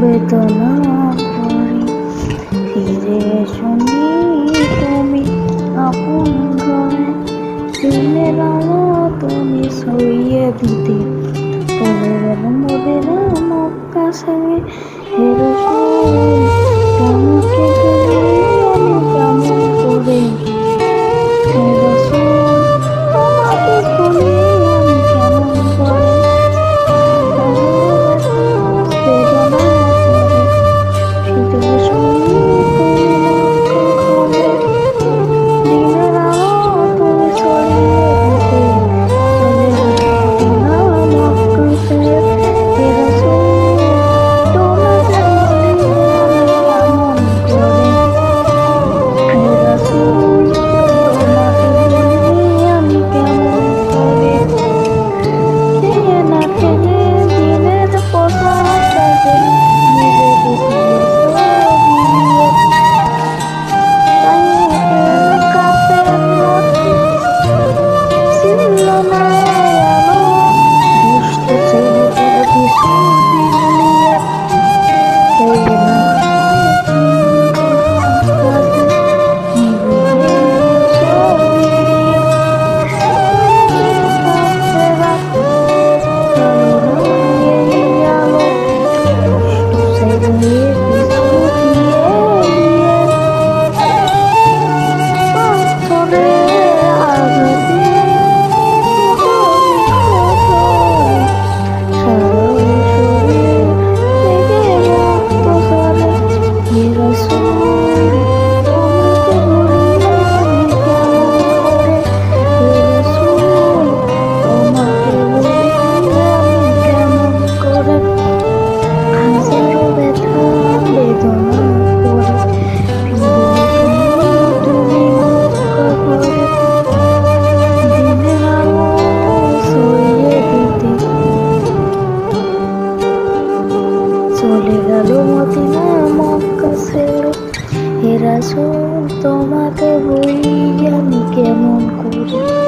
বেদনা ভরি ফিরে শুনি তুমি আপন ঘরে, দিনের আলো তুমি সইয়ে দিতে চলে গেল মোদের মক্কা ছেড়ে। হে রাসূল তোমাকে ভুলি আমি কেমন করে, হে রাসূল তোমাকে ভুলি আমি কেমন করে। বেদনা ফিরে শুনি তুমি মক্কা ঘরে, দিনের আলো তুমি ছড়িয়ে দিতে চলে গেল না মক্কা ছেড়ে। হে রাসূল তোমাকে ভুলি আমি কেমন করে, হে রাসূল তোমাকে ভুলি আমি কেমন করে। খেয়ে না খেলে দিনের পোশাকটাকে নিজেকে দিয়ে কাপের মধ্যে ছিল না আলো, দুষ্ট ছেলেদের পিছু দিলিয়ে খেয়ে না কাছে নিভে ছবি রাখতে রাখতে কালো রঙের আলো, দুষ্ট ছেলেদের পিছু দিয়ে পাথরে আঘাতে হরি খোদায় সারা শরীর থেকে রক্ত ঝরে। হে রাসূল তোমাকে ভুলি আমি কেমন করে, হে রাসূল তোমাকে ভুলি আমি কেমন করে। হাজারো ব্যথা বেদনা করে ফিরে শুনি তুমি মক্কা ঘরে, দিনের আলো ছড়িয়ে দিতে চলে গেল মদিনা মক্কা ছেড়ে। হে রাসূল তোমাকে ভুলি আমি কেমন করে।